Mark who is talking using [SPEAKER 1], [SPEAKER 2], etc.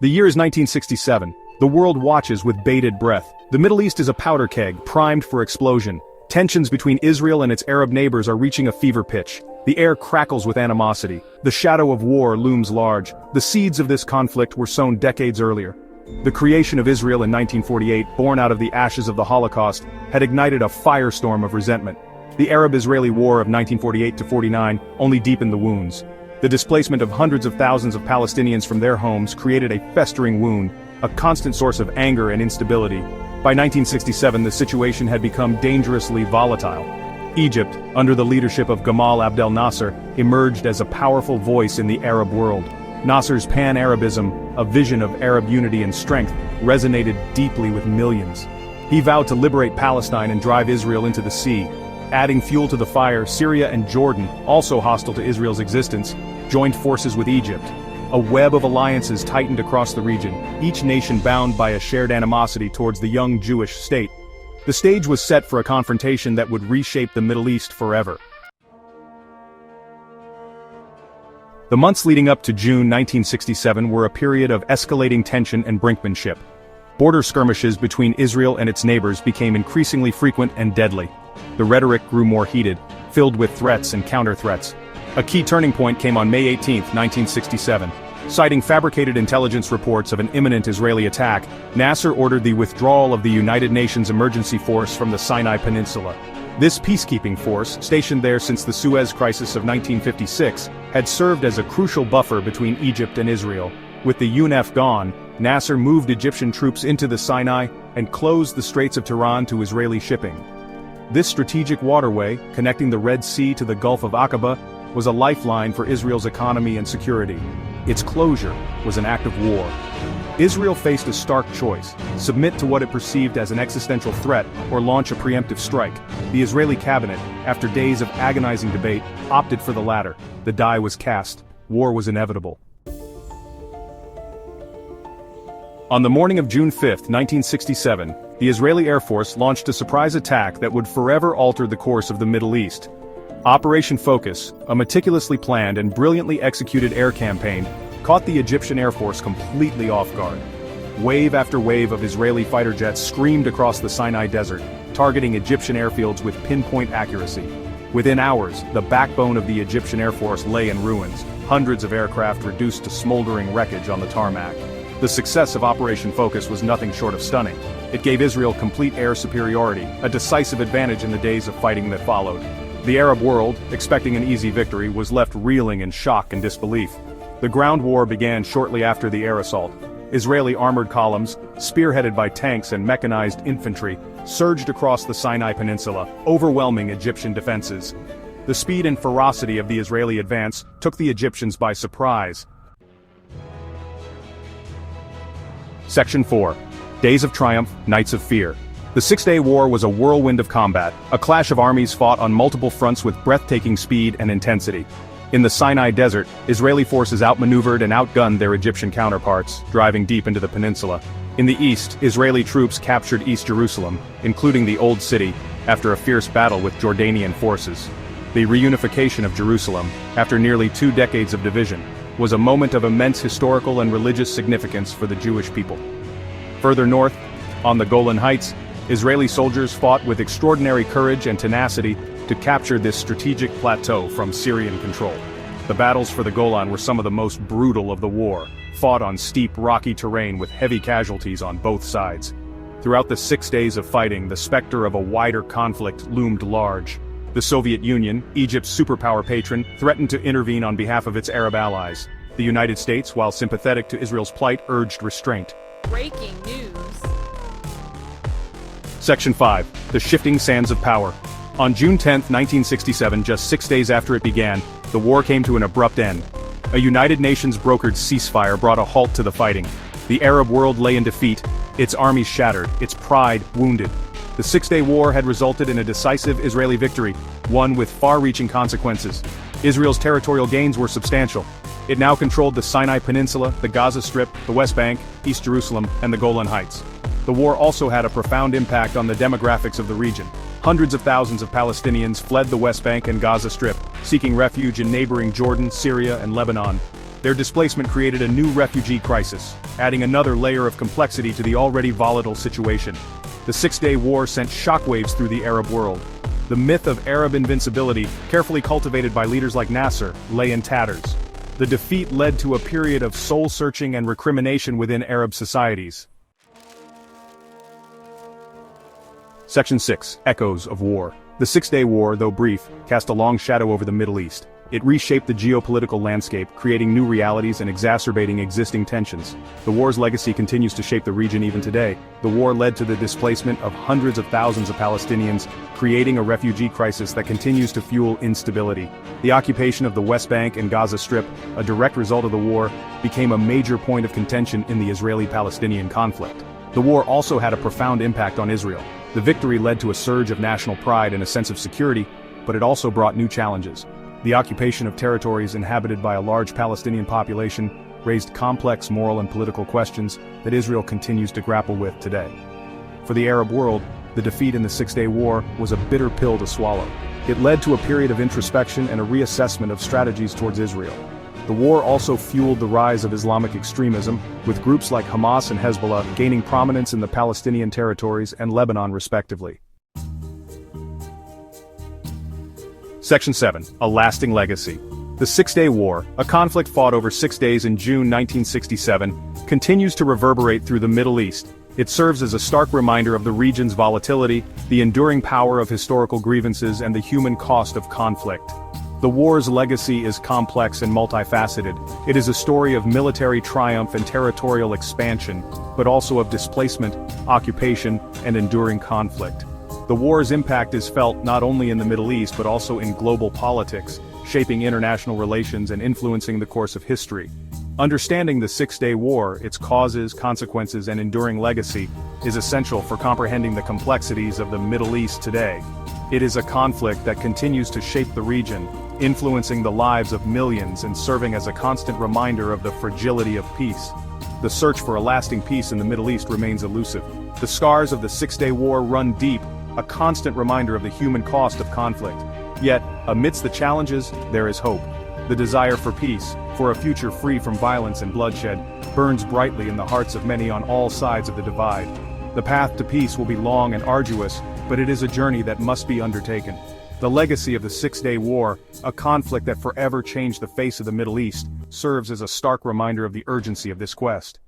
[SPEAKER 1] The year is 1967. The world watches with bated breath. The Middle East is a powder keg, primed for explosion. Tensions between Israel and its Arab neighbors are reaching a fever pitch. The air crackles with animosity. The shadow of war looms large. The seeds of this conflict were sown decades earlier. The creation of Israel in 1948, born out of the ashes of the Holocaust, had ignited a firestorm of resentment. The Arab-Israeli War of 1948-49 only deepened the wounds. The displacement of hundreds of thousands of Palestinians from their homes created a festering wound, a constant source of anger and instability. By 1967, the situation had become dangerously volatile. Egypt, under the leadership of Gamal Abdel Nasser, emerged as a powerful voice in the Arab world. Nasser's pan-Arabism, a vision of Arab unity and strength, resonated deeply with millions. He vowed to liberate Palestine and drive Israel into the sea. Adding fuel to the fire, Syria and Jordan, also hostile to Israel's existence, joined forces with Egypt. A web of alliances tightened across the region, each nation bound by a shared animosity towards the young Jewish state. The stage was set for a confrontation that would reshape the Middle East forever. The months leading up to June 1967 were a period of escalating tension and brinkmanship. Border skirmishes between Israel and its neighbors became increasingly frequent and deadly. The rhetoric grew more heated, filled with threats and counter-threats. A key turning point came on May 18, 1967. Citing fabricated intelligence reports of an imminent Israeli attack, Nasser ordered the withdrawal of the United Nations Emergency Force from the Sinai Peninsula. This peacekeeping force, stationed there since the Suez Crisis of 1956, had served as a crucial buffer between Egypt and Israel. With the UNEF gone, Nasser moved Egyptian troops into the Sinai and closed the Straits of Tiran to Israeli shipping. This strategic waterway, connecting the Red Sea to the Gulf of Aqaba, was a lifeline for Israel's economy and security. Its closure was an act of war. Israel faced a stark choice: submit to what it perceived as an existential threat or launch a preemptive strike. The Israeli cabinet, after days of agonizing debate, opted for the latter. The die was cast. War was inevitable. On the morning of June 5, 1967, the Israeli Air Force launched a surprise attack that would forever alter the course of the Middle East. Operation Focus, a meticulously planned and brilliantly executed air campaign, caught the Egyptian Air Force completely off guard. Wave after wave of Israeli fighter jets screamed across the Sinai Desert, targeting Egyptian airfields with pinpoint accuracy. Within hours, the backbone of the Egyptian Air Force lay in ruins, hundreds of aircraft reduced to smoldering wreckage on the tarmac. The success of Operation Focus was nothing short of stunning. It gave Israel complete air superiority, a decisive advantage in the days of fighting that followed. The Arab world, expecting an easy victory, was left reeling in shock and disbelief. The ground war began shortly after the air assault. Israeli armored columns, spearheaded by tanks and mechanized infantry, surged across the Sinai Peninsula, overwhelming Egyptian defenses. The speed and ferocity of the Israeli advance took the Egyptians by surprise. Section 4. Days of Triumph, Nights of Fear. The Six-Day War was a whirlwind of combat, a clash of armies fought on multiple fronts with breathtaking speed and intensity. In the Sinai Desert, Israeli forces outmaneuvered and outgunned their Egyptian counterparts, driving deep into the peninsula. In the east, Israeli troops captured East Jerusalem, including the Old City, after a fierce battle with Jordanian forces. The reunification of Jerusalem, after nearly 2 decades of division, was a moment of immense historical and religious significance for the Jewish people. Further north, on the Golan Heights, Israeli soldiers fought with extraordinary courage and tenacity to capture this strategic plateau from Syrian control. The battles for the Golan were some of the most brutal of the war, fought on steep, rocky terrain with heavy casualties on both sides. Throughout the 6 days of fighting, the specter of a wider conflict loomed large. The Soviet Union, Egypt's superpower patron, threatened to intervene on behalf of its Arab allies. The United States, while sympathetic to Israel's plight, urged restraint.
[SPEAKER 2] Breaking news.
[SPEAKER 1] Section 5. The Shifting Sands of Power. On June 10, 1967, just 6 days after it began, the war came to an abrupt end. A United Nations brokered ceasefire brought a halt to the fighting. The Arab world lay in defeat, its armies shattered, its pride wounded. The Six-Day War had resulted in a decisive Israeli victory, one with far-reaching consequences. Israel's territorial gains were substantial. It now controlled the Sinai Peninsula, the Gaza Strip, the West Bank, East Jerusalem, and the Golan Heights. The war also had a profound impact on the demographics of the region. Hundreds of thousands of Palestinians fled the West Bank and Gaza Strip, seeking refuge in neighboring Jordan, Syria, and Lebanon. Their displacement created a new refugee crisis, adding another layer of complexity to the already volatile situation. The Six-Day War sent shockwaves through the Arab world. The myth of Arab invincibility, carefully cultivated by leaders like Nasser, lay in tatters. The defeat led to a period of soul-searching and recrimination within Arab societies. Section 6. Echoes of War. The Six-Day War, though brief, cast a long shadow over the Middle East. It reshaped the geopolitical landscape, creating new realities and exacerbating existing tensions. The war's legacy continues to shape the region even today. The war led to the displacement of hundreds of thousands of Palestinians, creating a refugee crisis that continues to fuel instability. The occupation of the West Bank and Gaza Strip, a direct result of the war, became a major point of contention in the Israeli-Palestinian conflict. The war also had a profound impact on Israel. The victory led to a surge of national pride and a sense of security, but it also brought new challenges. The occupation of territories inhabited by a large Palestinian population raised complex moral and political questions that Israel continues to grapple with today. For the Arab world, the defeat in the Six-Day War was a bitter pill to swallow. It led to a period of introspection and a reassessment of strategies towards Israel. The war also fueled the rise of Islamic extremism, with groups like Hamas and Hezbollah gaining prominence in the Palestinian territories and Lebanon respectively. Section 7. A lasting legacy. The Six-Day War, a conflict fought over 6 days in June 1967, continues to reverberate through the Middle East. It serves as a stark reminder of the region's volatility, the enduring power of historical grievances, and the human cost of conflict. The war's legacy is complex and multifaceted. It is a story of military triumph and territorial expansion, but also of displacement, occupation, and enduring conflict. The war's impact is felt not only in the Middle East but also in global politics, shaping international relations and influencing the course of history. Understanding the Six-Day War, its causes, consequences, and enduring legacy, is essential for comprehending the complexities of the Middle East today. It is a conflict that continues to shape the region, influencing the lives of millions and serving as a constant reminder of the fragility of peace. The search for a lasting peace in the Middle East remains elusive. The scars of the Six-Day War run deep, a constant reminder of the human cost of conflict. Yet, amidst the challenges, there is hope. The desire for peace, for a future free from violence and bloodshed, burns brightly in the hearts of many on all sides of the divide. The path to peace will be long and arduous, but it is a journey that must be undertaken. The legacy of the Six-Day War, a conflict that forever changed the face of the Middle East, serves as a stark reminder of the urgency of this quest.